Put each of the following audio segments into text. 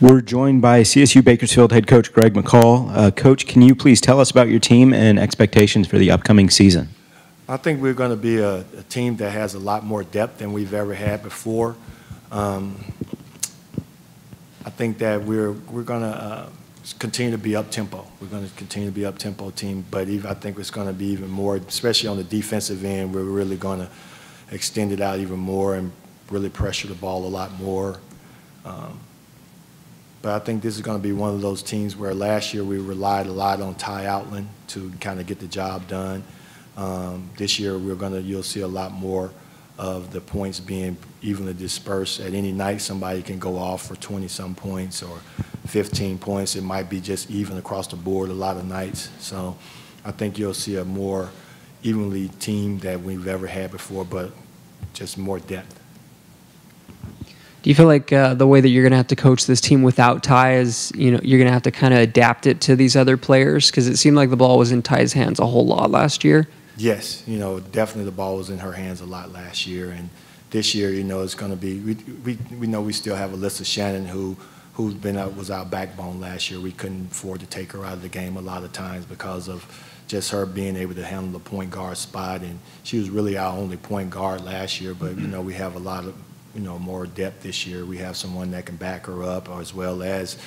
We're joined by CSU Bakersfield head coach Greg McCall. Coach, can you please tell us about your team and expectations for the upcoming season? I think we're going to be a team that has a lot more depth than we've ever had before. I think that we're going to continue to be up-tempo. We're going to continue to be up-tempo team, but I think it's going to be even more, especially on the defensive end, we're really going to extend it out even more and really pressure the ball a lot more. But I think this is going to be one of those teams where last year we relied a lot on Ty Outland to kind of get the job done. This year you'll see a lot more of the points being evenly dispersed. At any night, somebody can go off for 20-some points or 15 points. It might be just even across the board a lot of nights. So I think you'll see a more evenly team that we've ever had before, but just more depth. Do you feel like the way that you're going to have to coach this team without Ty is, you're going to have to kind of adapt it to these other players? Because it seemed like the ball was in Ty's hands a whole lot last year. Yes, definitely the ball was in her hands a lot last year, and this year, it's going to be. We know we still have Alyssa Shannon was our backbone last year. We couldn't afford to take her out of the game a lot of times because of just her being able to handle the point guard spot, and she was really our only point guard last year. But we have a lot of more depth this year. We have someone that can back her up, or as well as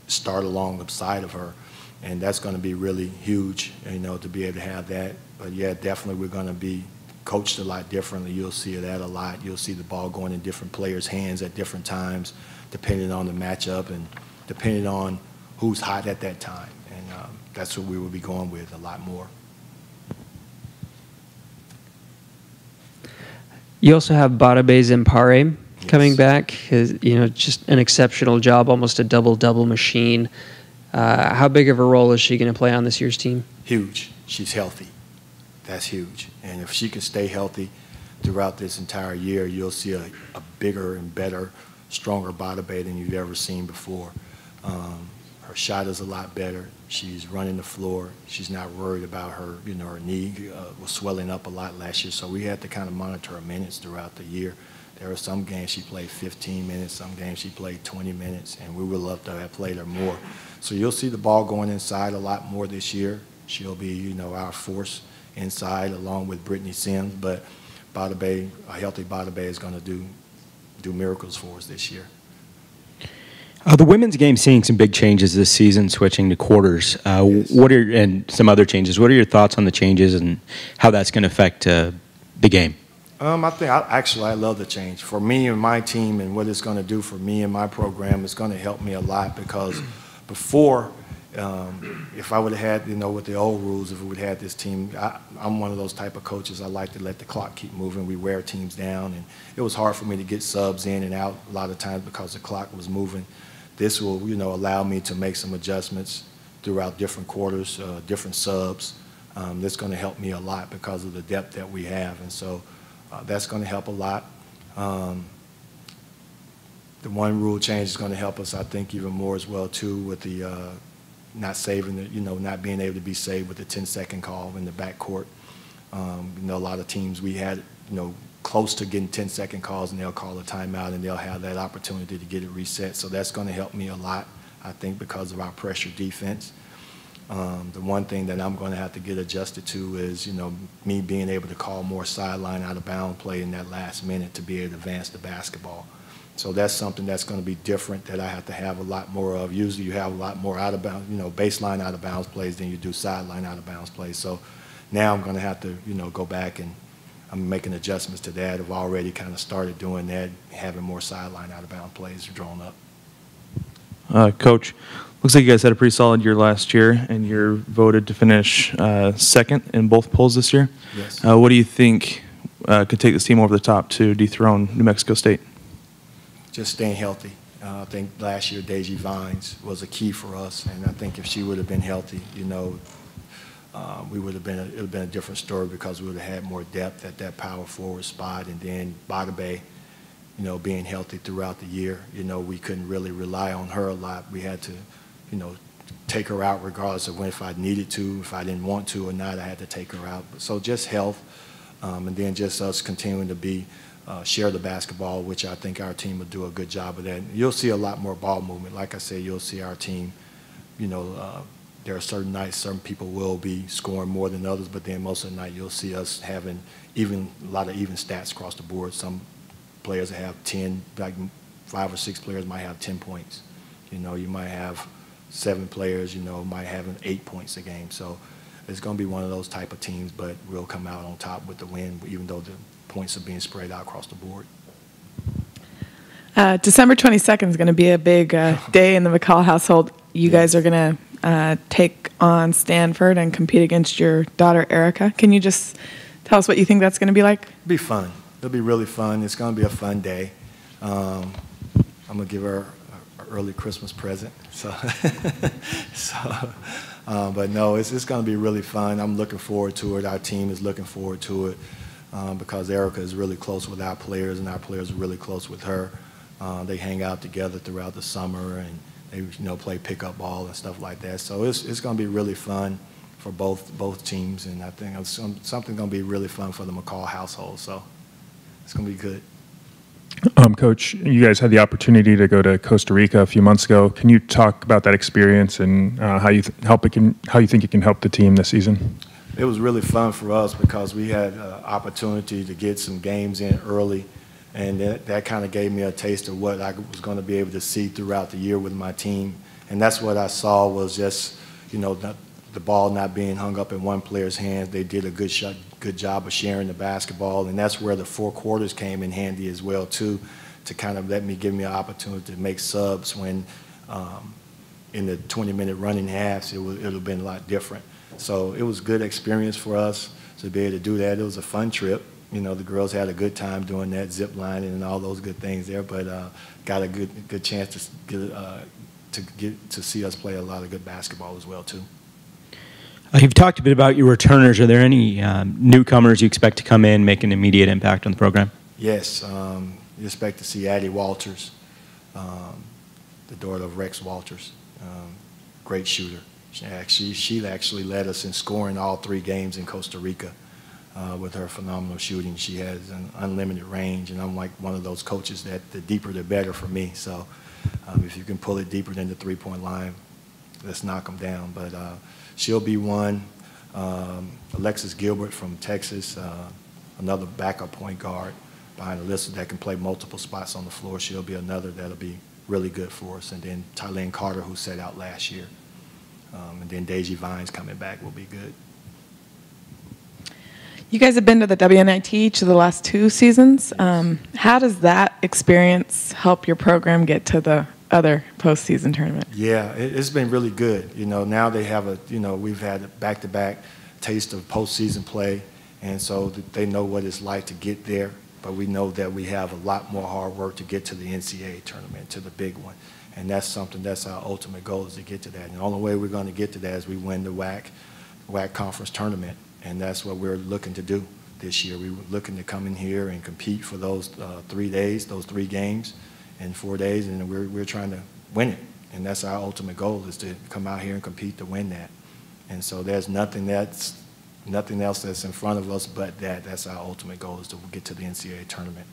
start alongside of her, and that's going to be really huge, to be able to have that. But yeah, definitely we're going to be coached a lot differently. You'll see that a lot. You'll see the ball going in different players' hands at different times, depending on the matchup and depending on who's hot at that time. And that's what we will be going with a lot more. You also have Badabe Zempare coming back. Just an exceptional job, almost a double-double machine. How big of a role is she going to play on this year's team? Huge. She's healthy. That's huge. And if she can stay healthy throughout this entire year, you'll see a bigger and better, stronger Badabe than you've ever seen before. Her shot is a lot better. She's running the floor. She's not worried about her, her knee was swelling up a lot last year. So we had to kind of monitor her minutes throughout the year. There were some games she played 15 minutes, some games she played 20 minutes, and we would love to have played her more. So you'll see the ball going inside a lot more this year. She'll be, our force inside along with Brittany Sims, but Badabe, a healthy Badabe is going to do miracles for us this year. The women's game seeing some big changes this season, switching to quarters. Yes. And some other changes. What are your thoughts on the changes and how that's going to affect the game? I love the change. For me and my team and what it's going to do for me and my program, it's going to help me a lot because before, if I would have had, with the old rules, if we would have had this team, I'm one of those type of coaches. I like to let the clock keep moving. We wear teams down, and it was hard for me to get subs in and out a lot of times because the clock was moving. This will, allow me to make some adjustments throughout different quarters, different subs. That's going to help me a lot because of the depth that we have, and so that's going to help a lot. The one rule change is going to help us, I think, even more as well too, with the not saving the, not being able to be saved with the 10-second call in the backcourt. A lot of teams we had, close to getting 10-second calls, and they'll call a timeout, and they'll have that opportunity to get it reset. So that's going to help me a lot, I think, because of our pressure defense. The one thing that I'm going to have to get adjusted to is, me being able to call more sideline out of bounds play in that last minute to be able to advance the basketball. So that's something that's going to be different that I have to have a lot more of. Usually you have a lot more out of bounds, baseline out of bounds plays than you do sideline out of bounds plays. So now I'm going to have to, go back, and I'm making adjustments to that. I've already kind of started doing that, having more sideline out of bounds plays drawn up. Coach, looks like you guys had a pretty solid year last year, and you're voted to finish second in both polls this year. Yes. What do you think could take this team over the top to dethrone New Mexico State? Just staying healthy. I think last year Deji Vines was a key for us, and I think if she would have been healthy, it would have been a different story because we would have had more depth at that power forward spot, and then Badabe, being healthy throughout the year, we couldn't really rely on her a lot. We had to, take her out regardless of if I needed to, if I didn't want to or not, I had to take her out. So just health, and then just us continuing to be share the basketball, which I think our team will do a good job of that. You'll see a lot more ball movement. Like I said, you'll see our team, there are certain nights certain people will be scoring more than others, but then most of the night you'll see us having a lot of even stats across the board. Some players have 10, like 5 or 6 players might have 10 points. You might have 7 players, might have 8 points a game. So it's going to be one of those type of teams, but we'll come out on top with the win, even though the points are being spread out across the board. December 22nd is going to be a big day in the McCall household. You guys are going to take on Stanford and compete against your daughter, Erica. Can you just tell us what you think that's going to be like? It'll be fun. It'll be really fun. It's going to be a fun day. I'm going to give her an early Christmas present. But no, it's going to be really fun. I'm looking forward to it. Our team is looking forward to it because Erica is really close with our players, and our players are really close with her. They hang out together throughout the summer, and they play pickup ball and stuff like that. So it's going to be really fun for both teams, and I think it's something going to be really fun for the McCall household. So it's going to be good. Coach, you guys had the opportunity to go to Costa Rica a few months ago. Can you talk about that experience and how you think it can help the team this season? It was really fun for us because we had opportunity to get some games in early, and that kind of gave me a taste of what I was going to be able to see throughout the year with my team. And that's what I saw was just, the ball not being hung up in one player's hands. They did a good job of sharing the basketball, and that's where the 4 quarters came in handy as well too, to kind of give me an opportunity to make subs when in the 20-minute running halves it would have been a lot different. So it was a good experience for us to be able to do that. It was a fun trip. The girls had a good time doing that, zip lining and all those good things there, but got a good chance to see us play a lot of good basketball as well too. You've talked a bit about your returners. Are there any newcomers you expect to come in, make an immediate impact on the program? Yes. You expect to see Addie Walters, the daughter of Rex Walters, great shooter. She actually led us in scoring all 3 games in Costa Rica with her phenomenal shooting. She has an unlimited range, and I'm like one of those coaches that the deeper the better for me. So if you can pull it deeper than the 3-point line, let's knock them down. But she'll be one. Alexis Gilbert from Texas, another backup point guard behind Alyssa that can play multiple spots on the floor. She'll be another that'll be really good for us. And then Tylene Carter, who sat out last year. And then Deji Vines coming back will be good. You guys have been to the WNIT each of the last 2 seasons. How does that experience help your program get to the other postseason tournament? Yeah, it's been really good. Now they have we've had a back-to-back taste of postseason play, and so they know what it's like to get there. But we know that we have a lot more hard work to get to the NCAA tournament, to the big one. And that's our ultimate goal, is to get to that. And the only way we're going to get to that is we win the WAC conference tournament. And that's what we're looking to do this year. We were looking to come in here and compete for those 3 days, those 3 games in 4 days, and we're trying to win it. And that's our ultimate goal, is to come out here and compete to win that. And so there's nothing else that's in front of us but that. That's our ultimate goal, is to get to the NCAA tournament.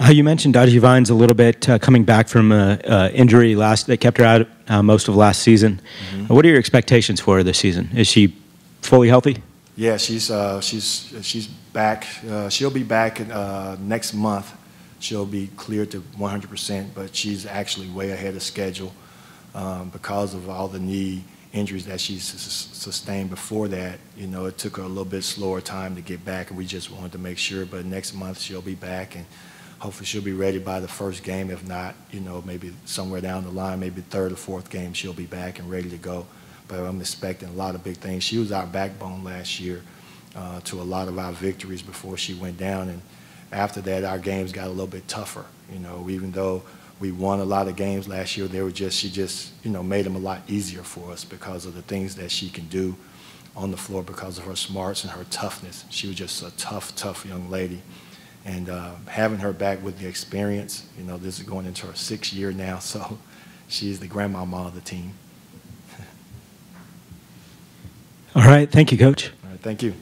You mentioned Deji Vines a little bit, coming back from an injury that kept her out most of last season. Mm-hmm. What are your expectations for her this season? Is she fully healthy? Yeah, she's back. She'll be back next month. She'll be cleared to 100%, but she's actually way ahead of schedule because of all the knee injuries that she's sustained before that. It took her a little bit slower time to get back, and we just wanted to make sure. But next month she'll be back, and hopefully she'll be ready by the first game. If not, maybe somewhere down the line, maybe 3rd or 4th game, she'll be back and ready to go. But I'm expecting a lot of big things. She was our backbone last year to a lot of our victories before she went down. And after that, our games got a little bit tougher. Even though we won a lot of games last year, she just made them a lot easier for us because of the things that she can do on the floor, because of her smarts and her toughness. She was just a tough young lady. And having her back with the experience, this is going into her 6th year now, so she's the grandmama of the team. All right. Thank you, Coach. All right. Thank you.